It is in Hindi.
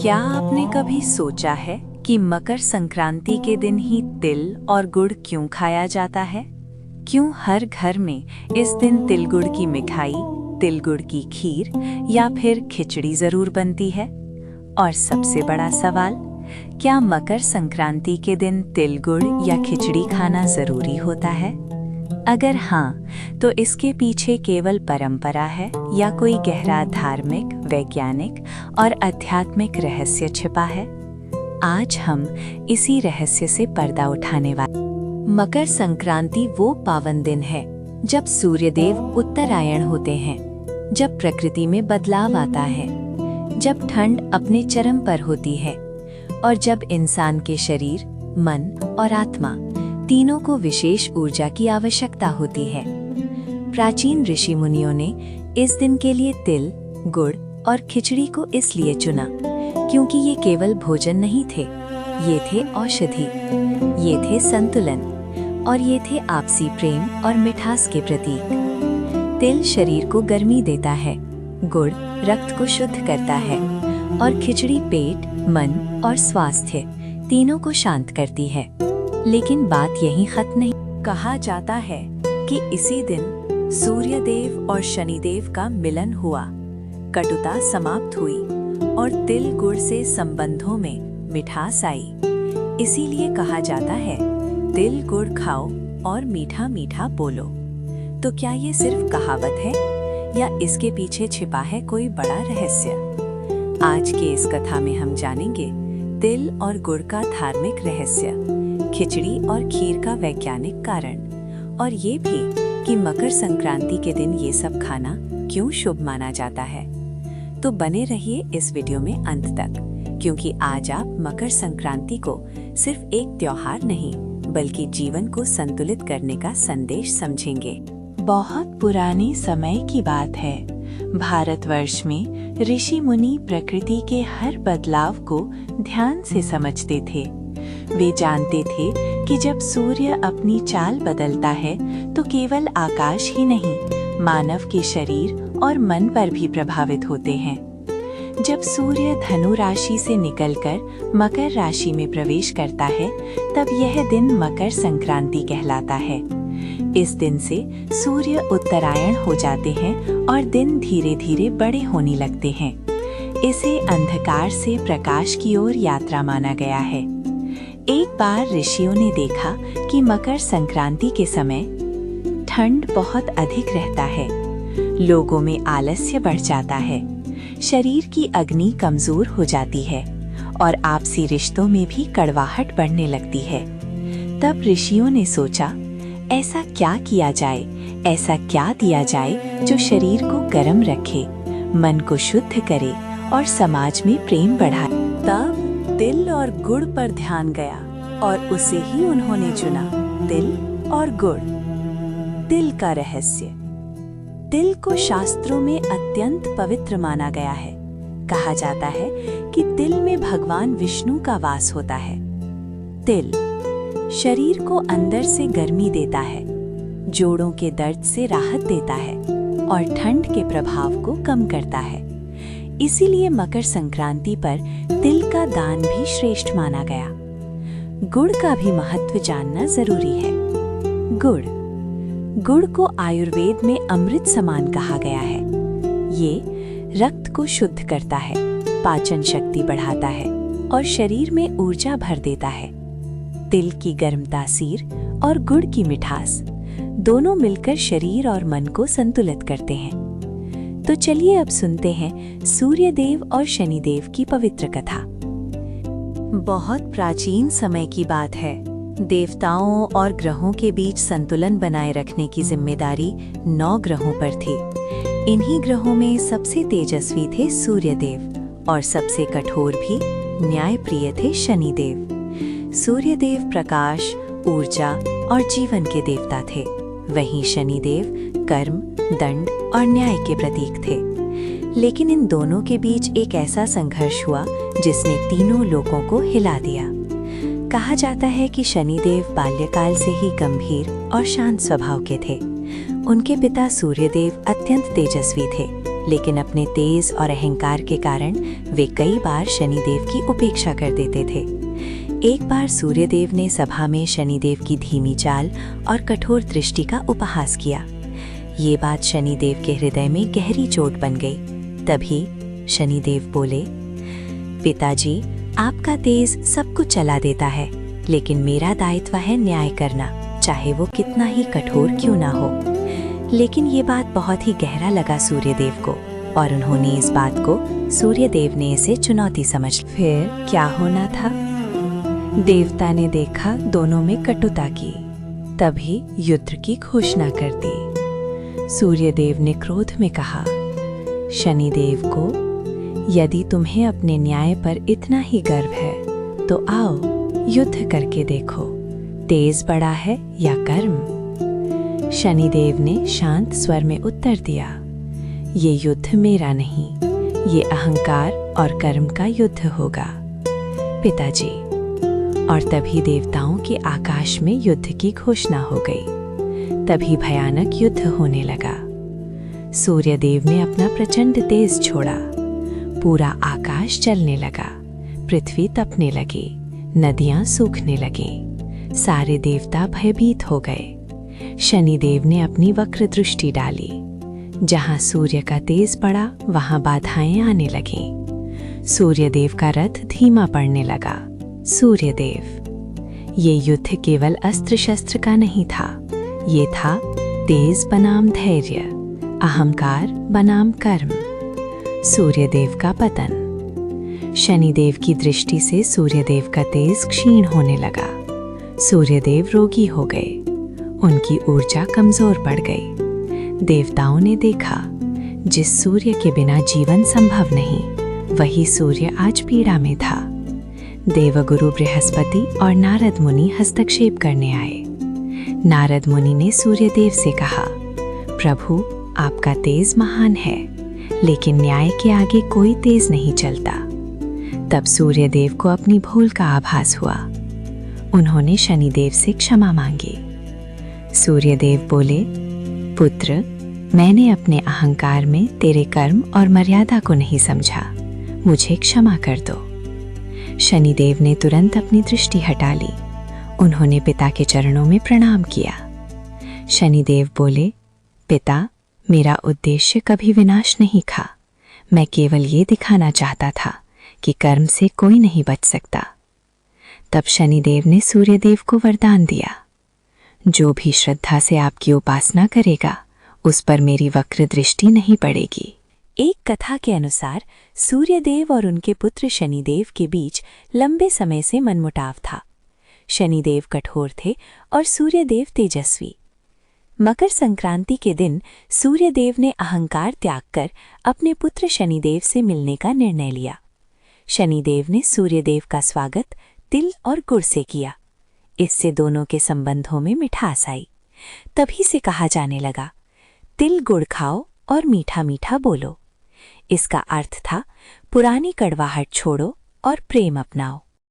क्या आपने कभी सोचा है कि मकर संक्रांति के दिन ही तिल और गुड़ क्यों खाया जाता है? क्यों हर घर में इस दिन तिल गुड़ की मिठाई, तिल गुड़ की खीर या फिर खिचड़ी जरूर बनती है? और सबसे बड़ा सवाल, क्या मकर संक्रांति के दिन तिल गुड़ या खिचड़ी खाना जरूरी होता है? अगर हाँ, तो इसके पीछे केवल परंपरा है या कोई गहरा धार्मिक, वैज्ञानिक और आध्यात्मिक रहस्य छिपा है? आज हम इसी रहस्य से पर्दा उठाने वाले। मकर संक्रांति वो पावन दिन है जब सूर्यदेव उत्तरायण होते हैं, जब प्रकृति में बदलाव आता है, जब ठंड अपने चरम पर होती है और जब इंसान के शरीर, मन और आत्मा तीनों को विशेष ऊर्जा की आवश्यकता होती है। प्राचीन ऋषि मुनियों ने इस दिन के लिए तिल, गुड़ और खिचड़ी को इसलिए चुना क्योंकि ये केवल भोजन नहीं थे, ये थे औषधि, ये थे संतुलन और ये थे आपसी प्रेम और मिठास के प्रतीक। तिल शरीर को गर्मी देता है, गुड़ रक्त को शुद्ध करता है और खिचड़ी पेट, मन और स्वास्थ्य तीनों को शांत करती है। लेकिन बात यहीं खत्म नहीं। कहा जाता है कि इसी दिन सूर्यदेव और शनिदेव का मिलन हुआ, कटुता समाप्त हुई और तिल गुड़ से संबंधों में मिठास आई। इसीलिए कहा जाता है, तिल गुड़ खाओ और मीठा मीठा बोलो। तो क्या ये सिर्फ कहावत है या इसके पीछे छिपा है कोई बड़ा रहस्य? आज के इस कथा में हम जानेंगे तिल और गुड़ का धार्मिक रहस्य, खिचड़ी और खीर का वैज्ञानिक कारण और ये भी कि मकर संक्रांति के दिन ये सब खाना क्यों शुभ माना जाता है। तो बने रहिए इस वीडियो में अंत तक, क्योंकि आज आप मकर संक्रांति को सिर्फ एक त्योहार नहीं बल्कि जीवन को संतुलित करने का संदेश समझेंगे। बहुत पुराने समय की बात है। भारतवर्ष में ऋषि मुनि प्रकृति के हर बदलाव को ध्यान से समझते थे। वे जानते थे कि जब सूर्य अपनी चाल बदलता है तो केवल आकाश ही नहीं, मानव के शरीर और मन पर भी प्रभावित होते हैं। जब सूर्य धनु राशि से निकलकर मकर राशि में प्रवेश करता है, तब यह दिन मकर संक्रांति कहलाता है। इस दिन से सूर्य उत्तरायण हो जाते हैं और दिन धीरे धीरे बड़े होने लगते हैं। इसे अंधकार से प्रकाश की ओर यात्रा माना गया है। एक बार ऋषियों ने देखा कि मकर संक्रांति के समय ठंड बहुत अधिक रहता है, लोगों में आलस्य बढ़ जाता है, शरीर की अग्नि कमजोर हो जाती है और आपसी रिश्तों में भी कड़वाहट बढ़ने लगती है। तब ऋषियों ने सोचा, ऐसा क्या किया जाए, ऐसा क्या दिया जाए जो शरीर को गर्म रखे, मन को शुद्ध करे और समाज में प्रेम बढ़ाए। तब तिल और गुड़ पर ध्यान गया और उसे ही उन्होंने चुना, तिल और गुड़। तिल का रहस्य। तिल को शास्त्रों में अत्यंत पवित्र माना गया है। कहा जाता है कि तिल में भगवान विष्णु का वास होता है। तिल शरीर को अंदर से गर्मी देता है, जोड़ों के दर्द से राहत देता है और ठंड के प्रभाव को कम करता है। इसीलिए मकर संक्रांति पर तिल का दान भी श्रेष्ठ माना गया। गुड़ का भी महत्व जानना जरूरी है। गुड़ को आयुर्वेद में अमृत समान कहा गया है। ये रक्त को शुद्ध करता है, पाचन शक्ति बढ़ाता है और शरीर में ऊर्जा भर देता है। तिल की गर्म तासीर और गुड़ की मिठास दोनों मिलकर शरीर और मन को संतुलित करते हैं। तो चलिए अब सुनते हैं सूर्यदेव और शनिदेव की पवित्र कथा। बहुत प्राचीन समय की बात है। देवताओं और ग्रहों के बीच संतुलन बनाए रखने की जिम्मेदारी 9 ग्रहों पर थी। इन्हीं ग्रहों में सबसे तेजस्वी थे सूर्यदेव और सबसे कठोर भी न्यायप्रिय थे शनिदेव। सूर्यदेव प्रकाश, ऊर्जा और जीवन के देवता थे, वहीं शनिदेव कर्म, दंड और न्याय के प्रतीक थे। लेकिन इन दोनों के बीच एक ऐसा संघर्ष हुआ जिसने तीनों लोकों को हिला दिया। कहा जाता है कि शनिदेव बाल्यकाल से ही गंभीर और शांत स्वभाव के थे। उनके पिता सूर्यदेव अत्यंत तेजस्वी थे लेकिन अपने तेज और अहंकार के कारण वे कई बार शनिदेव की उपेक्षा कर देते थे। एक बार सूर्यदेव ने सभा में शनिदेव की धीमी चाल और कठोर दृष्टि का उपहास किया। ये बात शनिदेव के हृदय में गहरी चोट बन गई। तभी शनिदेव बोले, पिताजी, आपका तेज सब कुछ चला देता है, लेकिन मेरा दायित्व है न्याय करना, चाहे वो कितना ही कठोर क्यों ना हो। लेकिन ये बात बहुत ही गहरा लगा सूर्यदेव को, और उन्होंने इस बात को सूर्यदेव ने इसे चुनौती समझ। फिर क्या होना था? देवता ने देखा दोनों में कटुता की, तभी युद्ध की घोषणा कर दी। सूर्यदेव ने क्रोध में कहा, शनिदेव को, यदि तुम्हें अपने न्याय पर इतना ही गर्व है तो आओ युद्ध करके देखो, तेज बड़ा है या कर्म। शनिदेव ने शांत स्वर में उत्तर दिया, ये युद्ध मेरा नहीं, ये अहंकार और कर्म का युद्ध होगा पिताजी। और तभी देवताओं के आकाश में युद्ध की घोषणा हो गई। तभी भयानक युद्ध होने लगा। सूर्यदेव ने अपना प्रचंड तेज छोड़ा, पूरा आकाश जलने लगा, पृथ्वी तपने लगी, नदियां सूखने लगीं। सारे देवता भयभीत हो गए। शनिदेव ने अपनी वक्र दृष्टि डाली। जहां सूर्य का तेज पड़ा वहां बाधाएं आने लगीं। सूर्यदेव का रथ धीमा पड़ने लगा। सूर्यदेव, ये युद्ध केवल अस्त्र शस्त्र का नहीं था, ये था तेज बनाम धैर्य, अहंकार बनाम कर्म। सूर्यदेव का पतन। शनिदेव की दृष्टि से सूर्यदेव का तेज क्षीण होने लगा। सूर्यदेव रोगी हो गए, उनकी ऊर्जा कमजोर पड़ गई। देवताओं ने देखा, जिस सूर्य के बिना जीवन संभव नहीं, वही सूर्य आज पीड़ा में था। देवगुरु बृहस्पति और नारद मुनि हस्तक्षेप करने आए। नारद मुनि ने सूर्यदेव से कहा, प्रभु, आपका तेज महान है, लेकिन न्याय के आगे कोई तेज नहीं चलता। तब सूर्यदेव को अपनी भूल का आभास हुआ। उन्होंने शनिदेव से क्षमा मांगी। सूर्यदेव बोले, पुत्र, मैंने अपने अहंकार में तेरे कर्म और मर्यादा को नहीं समझा, मुझे क्षमा कर दो। शनिदेव ने तुरंत अपनी दृष्टि हटा ली। उन्होंने पिता के चरणों में प्रणाम किया। शनिदेव बोले, पिता, मेरा उद्देश्य कभी विनाश नहीं था। मैं केवल ये दिखाना चाहता था कि कर्म से कोई नहीं बच सकता। तब शनिदेव ने सूर्यदेव को वरदान दिया, जो भी श्रद्धा से आपकी उपासना करेगा, उस पर मेरी वक्र दृष्टि नहीं पड़ेगी। एक कथा के अनुसार सूर्यदेव और उनके पुत्र शनिदेव के बीच लंबे समय से मनमुटाव था। शनिदेव कठोर थे और सूर्यदेव तेजस्वी। मकर संक्रांति के दिन सूर्यदेव ने अहंकार त्याग कर अपने पुत्र शनिदेव से मिलने का निर्णय लिया। शनिदेव ने सूर्यदेव का स्वागत तिल और गुड़ से किया। इससे दोनों के संबंधों में मिठास आई। तभी से कहा जाने लगा, तिल गुड़ खाओ और मीठा मीठा बोलो। इसका अर्थ था, पुरानी कड़वाहट छोड़ो और प्रेम अपनाओ।